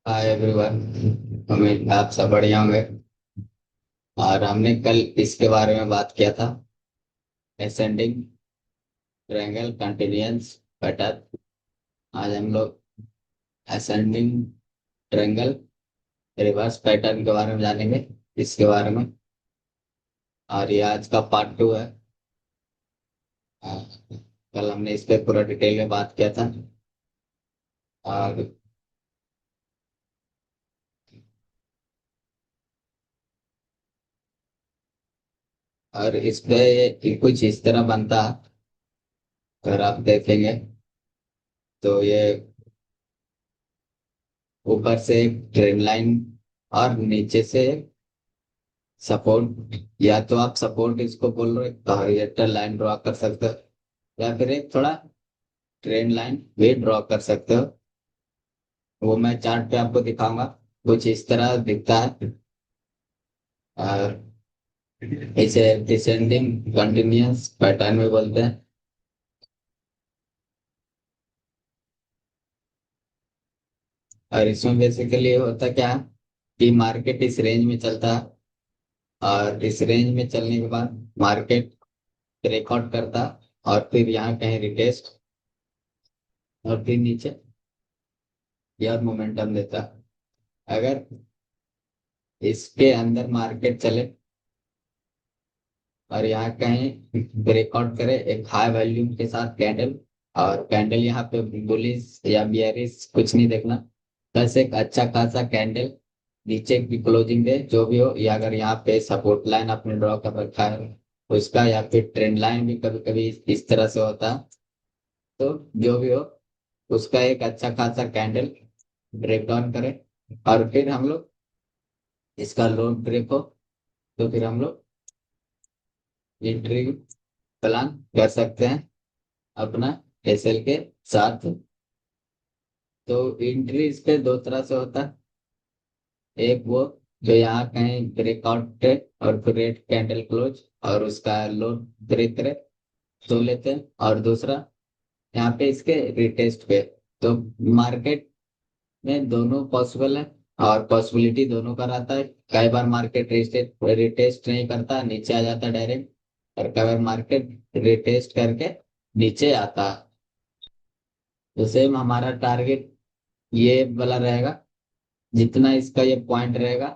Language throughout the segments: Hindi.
Hi everyone. उम्मीद है आप सब बढ़िया होंगे। और हमने कल इसके बारे में बात किया था, एसेंडिंग ट्रायंगल कंटिन्यूअस पैटर्न। आज हम लोग एसेंडिंग ट्रायंगल रिवर्स पैटर्न के बारे में जानेंगे, इसके बारे में। और ये आज का पार्ट 2 है। आ, कल हमने इस पे पूरा डिटेल में बात किया था। और इस पे ये कुछ इस तरह बनता है। अगर आप देखेंगे तो ये ऊपर से एक ट्रेन लाइन और नीचे से सपोर्ट, या तो आप सपोर्ट इसको बोल रहे हो, हॉरिजॉन्टल लाइन ड्रॉ कर सकते हो, या फिर एक थोड़ा ट्रेंड लाइन भी ड्रॉ कर सकते हो। वो मैं चार्ट पे आपको दिखाऊंगा। कुछ इस तरह दिखता है। और इसे डिसेंडिंग कंटिन्यूअस पैटर्न में बोलते हैं। और इसमें बेसिकली होता क्या है कि मार्केट इस रेंज में चलता है, और इस रेंज में चलने के बाद मार्केट रिकॉर्ड करता, और फिर यहाँ कहीं रिटेस्ट, और फिर नीचे यह मोमेंटम देता। अगर इसके अंदर मार्केट चले और यहाँ कहीं ब्रेकआउट करे एक हाई वॉल्यूम के साथ कैंडल, और कैंडल यहाँ पे बुलिश या बियरिश कुछ नहीं देखना, बस एक अच्छा खासा कैंडल नीचे की क्लोजिंग दे जो भी हो, या अगर यहाँ पे सपोर्ट लाइन आपने ड्रॉ कर रखा है उसका, या फिर ट्रेंड लाइन भी कभी कभी इस तरह से होता है। तो जो भी हो, उसका एक अच्छा खासा कैंडल ब्रेक डाउन करे, और फिर हम लोग इसका लो ब्रेक हो, तो फिर हम लोग एंट्री प्लान कर सकते हैं अपना एसएल के साथ। तो एंट्री इस पे दो तरह से होता है। एक वो जो यहाँ कहीं ब्रेकआउट है और फिर रेड कैंडल क्लोज और उसका लो ब्रेक करे तो लेते हैं, और दूसरा यहाँ पे इसके रिटेस्ट पे। तो मार्केट में दोनों पॉसिबल है, और पॉसिबिलिटी दोनों का रहता है। कई बार मार्केट रिटेस्ट रिटेस्ट नहीं करता, नीचे आ जाता डायरेक्ट, और कई बार मार्केट रिटेस्ट करके नीचे आता है। तो सेम हमारा टारगेट ये वाला रहेगा। जितना इसका ये पॉइंट रहेगा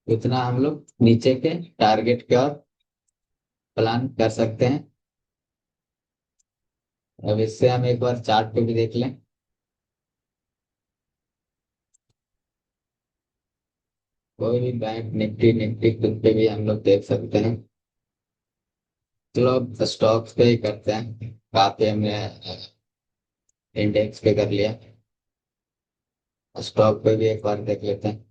उतना हम लोग नीचे के टारगेट की ओर प्लान कर सकते हैं। अब इससे हम एक बार चार्ट पे भी देख लें। कोई भी बैंक निफ्टी निफ्टी खुद पे भी हम लोग देख सकते हैं। चलो अब स्टॉक्स पे ही करते हैं। काफी हमने इंडेक्स पे कर लिया, स्टॉक पे भी एक बार देख लेते हैं।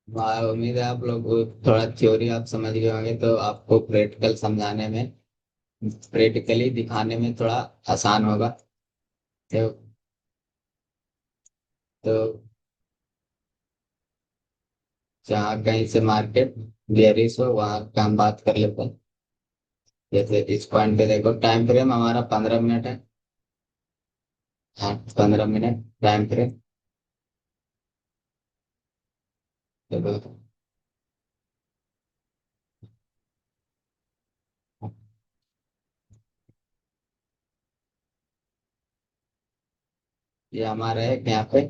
उम्मीद है आप लोग थोड़ा थ्योरी आप समझ गए होंगे, तो आपको प्रैक्टिकल समझाने में, प्रैक्टिकली दिखाने में थोड़ा आसान होगा। तो, तो जहाँ कहीं से मार्केट बेयरिश हो वहां का हम बात कर लेते हैं। जैसे इस पॉइंट पे देखो, टाइम फ्रेम हमारा 15 मिनट है। हाँ, 15 मिनट टाइम फ्रेम। देखो, ये हमारा है यहाँ पे।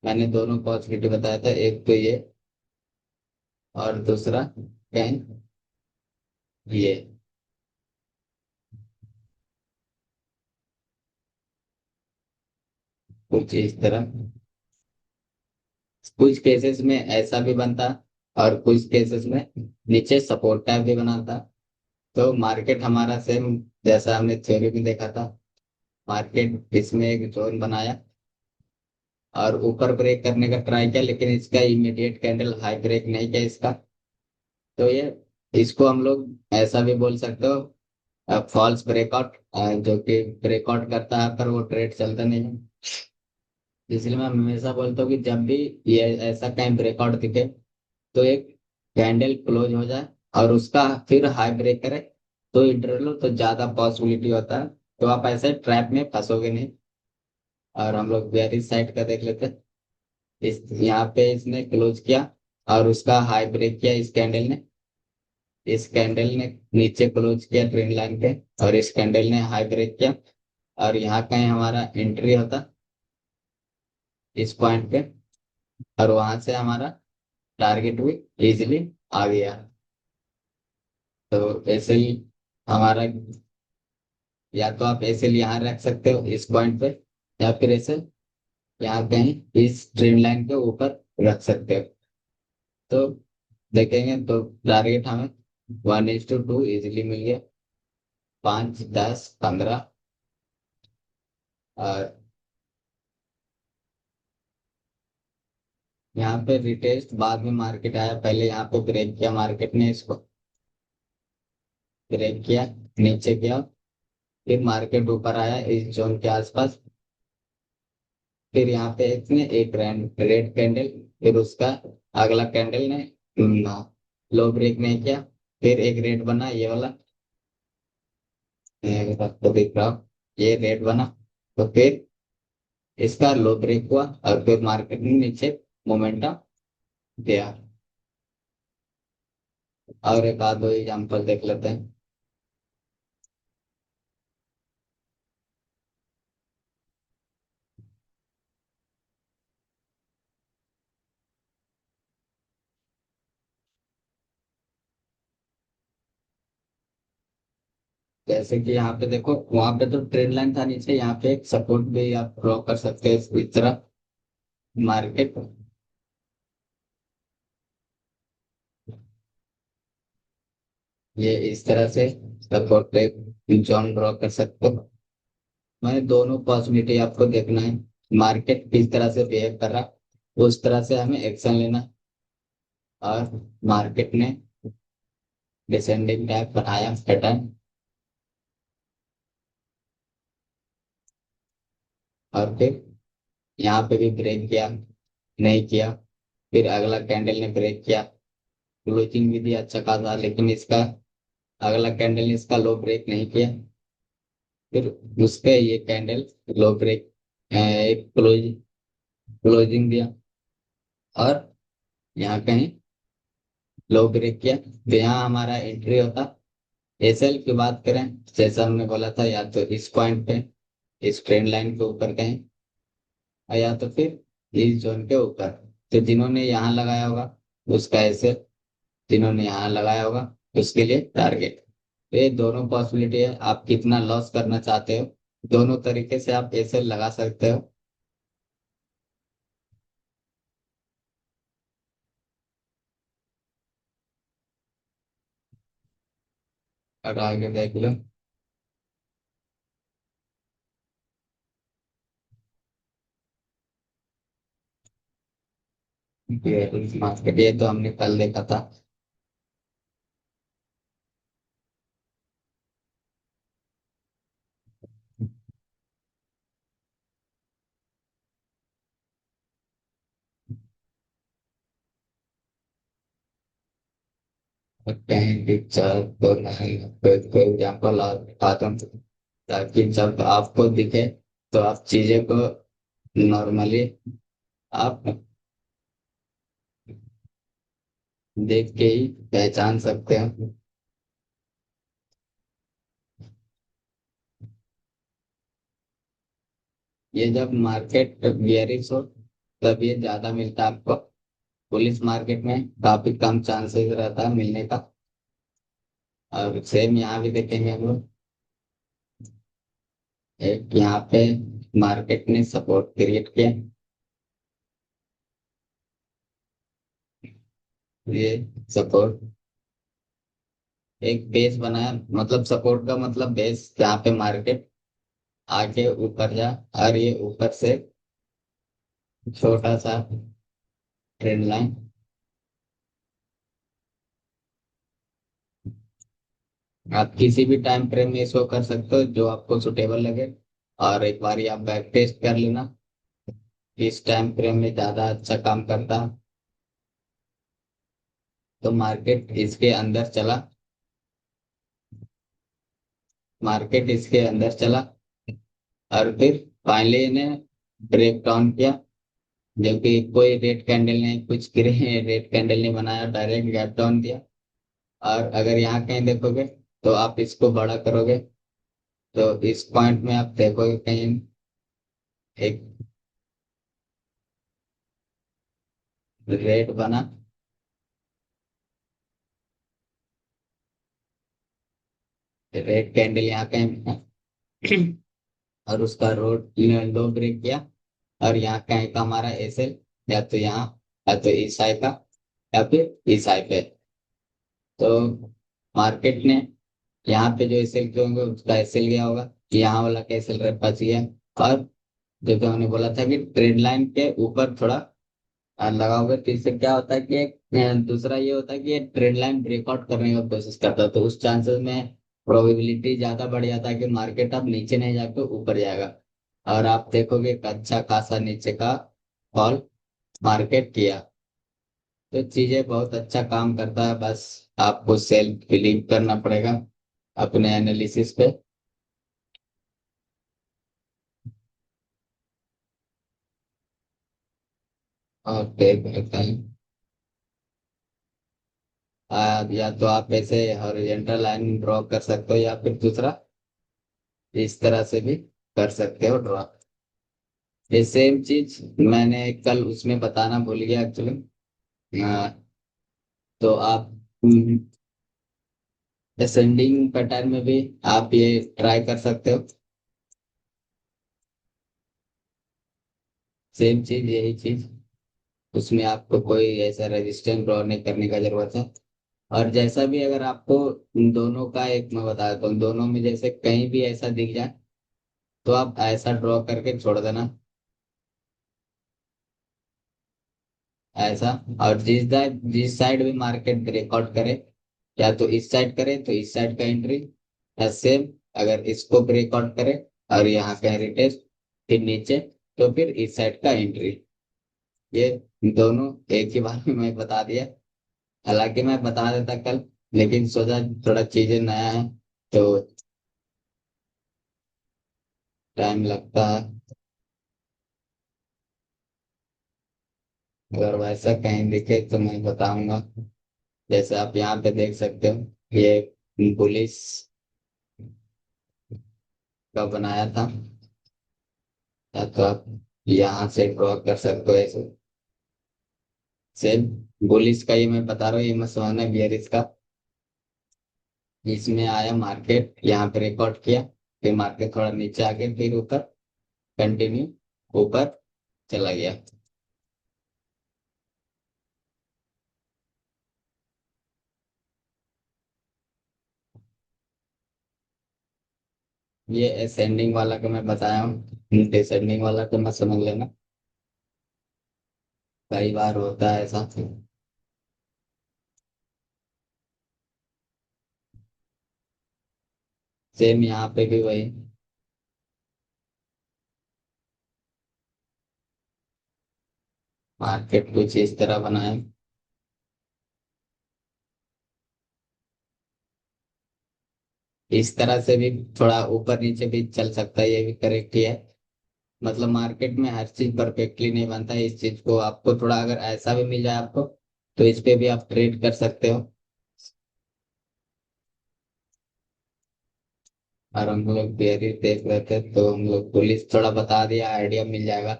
मैंने दोनों पॉसिबिलिटी बताया था, एक तो ये और दूसरा कहीं ये। कुछ इस तरह, कुछ केसेस में ऐसा भी बनता, और कुछ केसेस में नीचे सपोर्ट टाइप भी बनाता। तो मार्केट हमारा सेम जैसा हमने थ्योरी में देखा था, मार्केट इसमें एक जोन बनाया, और ऊपर ब्रेक करने का ट्राई किया, लेकिन इसका इमीडिएट कैंडल हाई ब्रेक नहीं किया इसका। तो ये इसको हम लोग ऐसा भी बोल सकते हो, फॉल्स ब्रेकआउट, जो कि ब्रेकआउट करता है पर वो ट्रेड चलता नहीं है। इसलिए मैं हमेशा बोलता हूँ कि जब भी ये ऐसा कहीं ब्रेकआउट दिखे तो एक कैंडल क्लोज हो जाए और उसका फिर हाई ब्रेक करे तो इंटरवल तो ज्यादा पॉसिबिलिटी होता है, तो आप ऐसे ट्रैप में फंसोगे नहीं। और हम लोग बेयरिश साइड का देख लेते हैं। इस यहाँ पे इसने क्लोज किया और उसका हाई ब्रेक किया इस कैंडल ने। इस कैंडल ने नीचे क्लोज किया ट्रेंड लाइन पे, और इस कैंडल ने हाई ब्रेक किया। और यहाँ कहीं हमारा एंट्री होता इस पॉइंट पे, और वहां से हमारा टारगेट भी इजीली आ गया। तो ऐसे ही हमारा, या तो आप ऐसे यहाँ रख सकते हो इस पॉइंट पे, या फिर ऐसे यहाँ कहीं इस ट्रेंड लाइन के ऊपर रख सकते हो। तो देखेंगे तो टारगेट हमें 1:2 इजिली मिल गया, 5, 10, 15। और यहाँ पे रिटेस्ट बाद में मार्केट आया, पहले यहाँ पे ब्रेक किया मार्केट ने, इसको ब्रेक किया, नीचे गया, फिर मार्केट ऊपर आया इस जोन के आसपास। फिर यहाँ पे इसने एक रेड कैंडल, फिर उसका अगला कैंडल ने लो ब्रेक नहीं किया, फिर एक रेड बना ये वाला, ये आपको दिख रहा हो, ये रेड बना। तो फिर इसका लो ब्रेक हुआ और फिर मार्केट ने नीचे मोमेंटम दिया। और एक आध दो एग्जाम्पल देख लेते हैं। जैसे कि यहाँ पे देखो, वहां पे तो ट्रेंड लाइन था नीचे, यहाँ पे एक सपोर्ट भी आप ड्रॉ कर सकते हैं इस तरह मार्केट। ये इस तरह से सपोर्ट जोन ड्रॉ कर सकते हो। मैंने दोनों पॉसिबिलिटी आपको देखना है, मार्केट किस तरह से बिहेव कर रहा है उस तरह से हमें एक्शन लेना है। और मार्केट ने डिसेंडिंग टाइप बनाया पैटर्न, और फिर यहाँ पे भी ब्रेक किया, नहीं किया, फिर अगला कैंडल ने ब्रेक किया, क्लोजिंग भी दिया अच्छा खासा, लेकिन इसका अगला कैंडल ने इसका लो ब्रेक नहीं किया। फिर उसके ये कैंडल लो ब्रेक, एक क्लोजिंग दिया, और यहाँ कहीं लो ब्रेक किया, तो यहाँ हमारा एंट्री होता। एसएल की बात करें, जैसा हमने बोला था, या तो इस पॉइंट पे इस ट्रेंड लाइन के ऊपर कहीं, और या तो फिर इस जोन के ऊपर। तो जिन्होंने यहाँ लगाया होगा उसका एसएल, जिन्होंने यहाँ लगाया होगा उसके लिए टारगेट। तो ये दोनों पॉसिबिलिटी है, आप कितना लॉस करना चाहते हो, दोनों तरीके से आप एसएल लगा सकते हो। और आगे देख लो। मार्केट ये तो हमने कल देखा था। कहीं पिक्चर तो नहीं, कोई एग्जाम्पल और दिखाता हूँ, ताकि जब आपको दिखे तो आप चीजें को नॉर्मली आप देख के ही पहचान सकते हैं। ये जब मार्केट बियरिश हो तब ये ज्यादा मिलता है आपको, पुलिस मार्केट में काफी कम चांसेस रहता है मिलने का। और सेम यहाँ भी देखेंगे हम लोग, एक यहाँ पे मार्केट ने सपोर्ट क्रिएट किया, ये सपोर्ट एक बेस बनाया, मतलब सपोर्ट का मतलब बेस जहाँ पे मार्केट आके ऊपर जा, और ये ऊपर से छोटा सा ट्रेंड लाइन। आप किसी भी टाइम फ्रेम में इसको कर सकते हो जो आपको सुटेबल लगे। और एक बार आप बैक टेस्ट कर लेना किस टाइम फ्रेम में ज्यादा अच्छा काम करता। तो मार्केट इसके अंदर चला, मार्केट इसके अंदर चला और फिर फाइनली इन्हें ब्रेक डाउन किया। जबकि कोई रेड कैंडल नहीं, कुछ ग्रे रेड कैंडल नहीं बनाया, डायरेक्ट गैप डाउन दिया। और अगर यहाँ कहीं देखोगे तो आप इसको बड़ा करोगे तो इस पॉइंट में आप देखोगे कहीं एक रेड बना। रेड कैंडल यहाँ कहीं और उसका रोड लो ब्रेक किया। और यहाँ कहीं का हमारा एसएल, या तो यहाँ, या तो इस साइड का, या फिर इस साइड पे। तो मार्केट ने यहाँ पे जो एसएल के होंगे उसका एसएल गया होगा, यहाँ वाला का एसएल बच गया। और जो कि हमने बोला था कि ट्रेड लाइन के ऊपर थोड़ा लगाओगे तो इससे क्या होता है कि दूसरा ये होता है कि ट्रेंड लाइन ब्रेकआउट करने का कोशिश करता है, तो उस चांसेस में प्रोबेबिलिटी ज्यादा बढ़ जाता है कि मार्केट अब नीचे नहीं जाकर ऊपर जाएगा। और आप देखोगे एक अच्छा खासा नीचे का फॉल मार्केट किया। तो चीजें बहुत अच्छा काम करता है, बस आपको सेल्फ बिलीव करना पड़ेगा अपने एनालिसिस पे। और देख सकते हैं या तो आप ऐसे हॉरिजॉन्टल लाइन ड्रॉ कर सकते हो या फिर दूसरा इस तरह से भी कर सकते हो ड्रॉ। ये सेम चीज मैंने कल उसमें बताना भूल गया एक्चुअली। तो आप असेंडिंग पैटर्न में भी आप ये ट्राई कर सकते हो। सेम चीज, यही चीज, उसमें आपको कोई ऐसा रेजिस्टेंस ड्रॉ नहीं करने का जरूरत है। और जैसा भी अगर आपको इन दोनों का एक मैं बता देता हूँ, दोनों में जैसे कहीं भी ऐसा दिख जाए तो आप ऐसा ड्रॉ करके छोड़ देना, ऐसा। और जिस साइड भी मार्केट ब्रेकआउट करे, या तो इस साइड करे तो इस साइड का एंट्री, या सेम अगर इसको ब्रेकआउट करे और यहाँ का रिटेस्ट फिर नीचे, तो फिर इस साइड का एंट्री। ये दोनों एक ही बार में मैं बता दिया। हालांकि मैं बता देता कल, लेकिन सोचा थोड़ा चीजें नया है तो टाइम लगता है। अगर वैसा कहीं दिखे तो मैं बताऊंगा। जैसे आप यहाँ पे देख सकते हो, ये पुलिस का बनाया था, या तो आप यहाँ से ड्रॉ कर सकते हो ऐसे। सेम बुलिस का ये मैं बता रहा हूँ, ये मत समझना बियरिश का। इसमें आया मार्केट, यहाँ पे रिकॉर्ड किया, फिर मार्केट थोड़ा नीचे आ गया, फिर ऊपर कंटिन्यू ऊपर चला गया। ये असेंडिंग वाला का मैं बताया हूँ, डिसेंडिंग वाला तो मत समझ लेना, कई बार होता है ऐसा। सेम यहाँ पे भी वही, मार्केट कुछ इस तरह बनाया। इस तरह से भी थोड़ा ऊपर नीचे भी चल सकता है, ये भी करेक्ट ही है। मतलब मार्केट में हर चीज परफेक्टली नहीं बनता है, इस चीज को आपको थोड़ा अगर ऐसा भी मिल जाए आपको तो इस पे भी आप ट्रेड कर सकते हो। और हम लोग बेरी देख रहे थे तो हम लोग पुलिस थोड़ा बता दिया, आइडिया मिल जाएगा।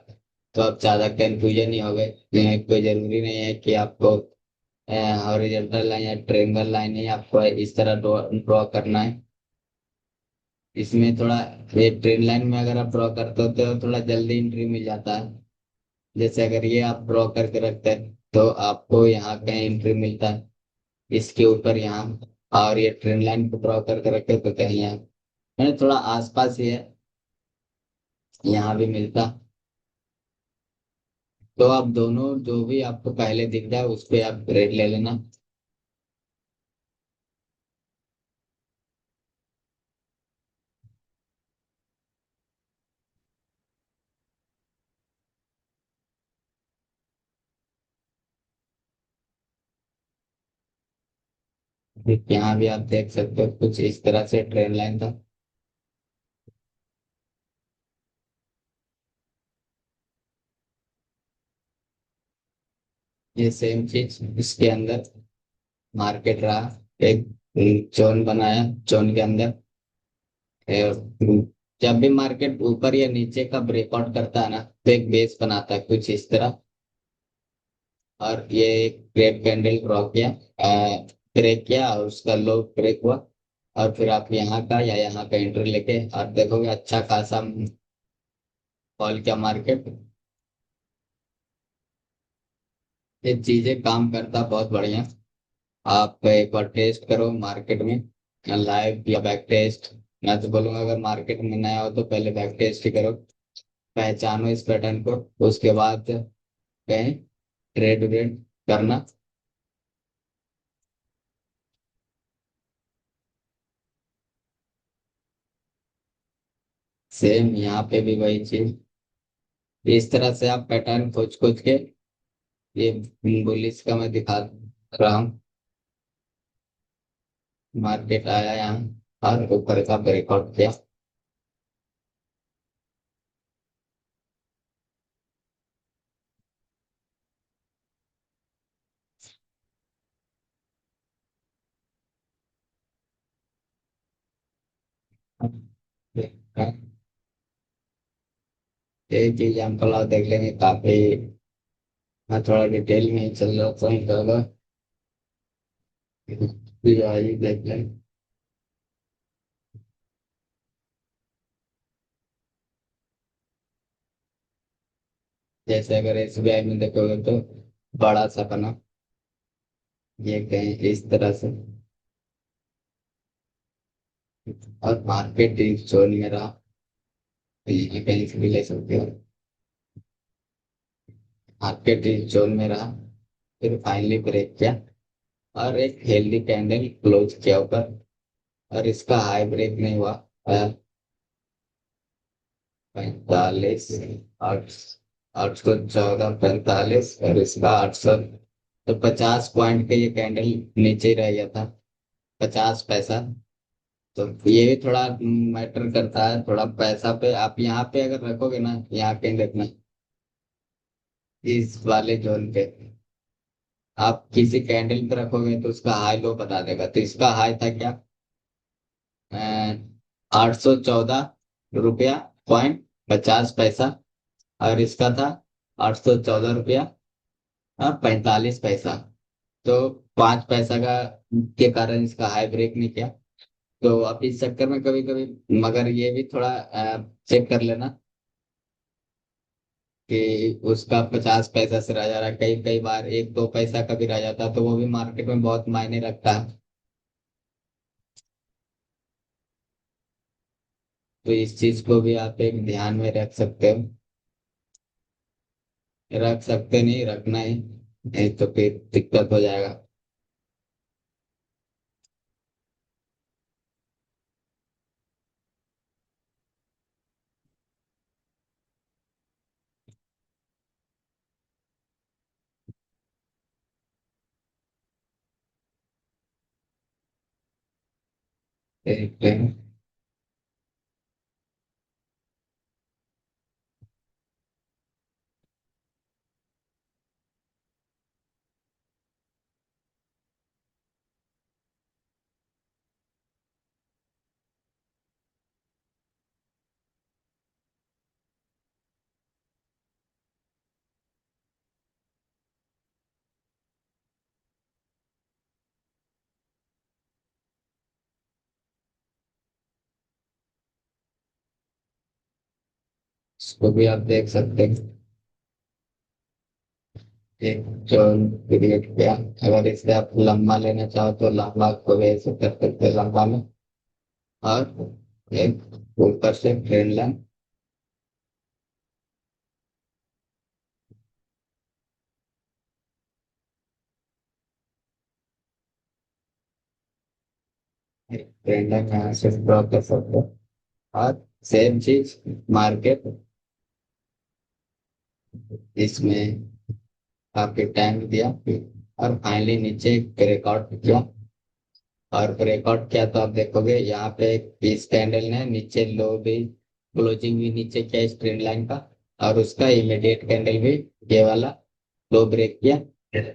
तो अब ज्यादा कंफ्यूजन नहीं हो गए। कोई जरूरी नहीं है कि आपको हॉरिजॉन्टल लाइन या ट्रायंगल लाइन ही आपको इस तरह ड्रॉ करना है। इसमें थोड़ा ये ट्रेन लाइन में अगर आप ड्रॉ करते हो तो थोड़ा जल्दी एंट्री मिल जाता है। जैसे अगर ये आप ड्रॉ करके रखते हैं तो आपको यहाँ कहीं एंट्री मिलता है, इसके ऊपर यहाँ। और ये ट्रेन लाइन को ड्रॉ करके रखे तो कहीं यहाँ, मैंने थोड़ा आसपास ही है, यहाँ भी मिलता। तो आप दोनों जो भी आपको पहले दिख जाए उस पे आप रेट ले लेना। यहाँ भी आप देख सकते हो कुछ इस तरह से ट्रेन लाइन था। ये सेम चीज इसके अंदर मार्केट रहा। एक जोन बनाया, जोन के अंदर जब भी मार्केट ऊपर या नीचे का ब्रेकआउट करता है ना तो एक बेस बनाता है कुछ इस तरह। और ये एक ग्रेप कैंडल ड्रॉ किया, ब्रेक किया और उसका लो ब्रेक हुआ। और फिर आप यहाँ का या यहाँ का एंट्री लेके और देखोगे अच्छा खासा फॉल क्या मार्केट। ये चीजें काम करता बहुत बढ़िया। आप एक बार टेस्ट करो मार्केट में, लाइव या बैक टेस्ट। मैं तो बोलूंगा अगर मार्केट में नया हो तो पहले बैक टेस्ट ही करो, पहचानो इस पैटर्न को, उसके बाद कहीं ट्रेड व्रेड करना। सेम यहाँ पे भी वही चीज, इस तरह से आप पैटर्न खोज खोज के, ये बुलिस का मैं दिखा रहा हूँ। मार्केट आया यहाँ और ऊपर का ब्रेकआउट किया। एक एग्जाम्पल आप देख लेंगे काफी। मैं थोड़ा डिटेल में ही चल रहा हूँ, तो आइए देख लें। जैसे अगर एसबीआई में देखोगे तो बड़ा सा बना, ये कहीं इस तरह से। और मार्केट इस जोन में रहा, तो ये कहीं से भी ले सकते हो। मार्केट इस जोन में रहा, फिर फाइनली ब्रेक किया और एक हेल्दी कैंडल क्लोज किया ऊपर। और इसका हाई ब्रेक नहीं हुआ, 45, आठ, 814, 45, और इसका 800। तो 50 पॉइंट का ये कैंडल नीचे ही रह गया था, 50 पैसा। तो ये भी थोड़ा मैटर करता है, थोड़ा पैसा पे आप यहाँ पे अगर रखोगे ना, यहाँ पे देखना इस वाले जोन पे आप किसी कैंडल पे रखोगे तो उसका हाई लो बता देगा। तो इसका हाई था क्या, 814 रुपया पॉइंट 50 पैसा। और इसका था 814 रुपया 45 पैसा। तो 5 पैसा का के कारण इसका हाई ब्रेक नहीं किया। तो अब इस चक्कर में कभी कभी मगर ये भी थोड़ा चेक कर लेना कि उसका 50 पैसा से रह जा रहा है, कई कई बार 1-2 पैसा का भी रह जाता है, तो वो भी मार्केट में बहुत मायने रखता है। तो इस चीज को भी आप एक ध्यान में रख सकते हो। रख सकते नहीं, रखना ही, नहीं तो फिर दिक्कत हो जाएगा। देखते हैं। इसको भी आप देख सकते हैं। एक जो क्रिएट किया, अगर इसे आप लंबा लेना चाहो तो लंबा को भी ऐसे कर सकते हैं लंबा में। और एक ऊपर से ट्रेंड लाइन, ऊपर से, ट्रेंड लाइन यहाँ से ड्रॉ कर सकते हो। और सेम चीज मार्केट, इसमें काफी टाइम दिया और फाइनली नीचे रिकॉर्ड किया। और ब्रेकआउट किया तो आप देखोगे यहाँ पे इस कैंडल ने नीचे लो भी, क्लोजिंग भी नीचे किया इस ट्रेंड लाइन का। और उसका इमीडिएट कैंडल भी ये वाला लो ब्रेक किया।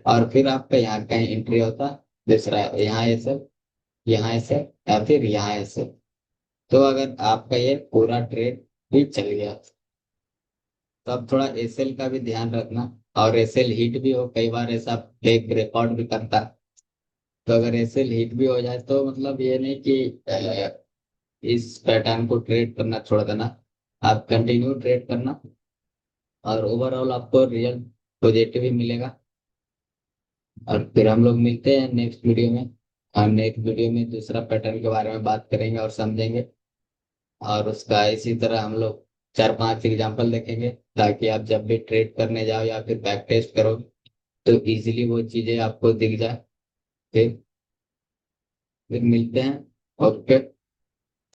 और फिर आपका यहाँ कहीं एंट्री होता दूसरा, यहाँ ऐसे, यहाँ ऐसे, या फिर यहाँ ऐसे। तो अगर आपका ये पूरा ट्रेड भी चल गया तो अब थोड़ा एसएल का भी ध्यान रखना। और एसएल हिट भी हो, कई बार ऐसा फेक रिकॉर्ड भी करता है। तो अगर एसएल हिट भी हो जाए तो मतलब ये नहीं कि इस पैटर्न को ट्रेड करना छोड़ देना, आप कंटिन्यू ट्रेड करना। और ओवरऑल आपको रियल पॉजिटिव ही मिलेगा। और फिर हम लोग मिलते हैं नेक्स्ट वीडियो में। हम नेक्स्ट वीडियो में दूसरा पैटर्न के बारे में बात करेंगे और समझेंगे। और उसका इसी तरह हम लोग 4-5 एग्जाम्पल देखेंगे, ताकि आप जब भी ट्रेड करने जाओ या फिर बैक टेस्ट करो तो इजीली वो चीजें आपको दिख जाए। फिर मिलते हैं। ओके।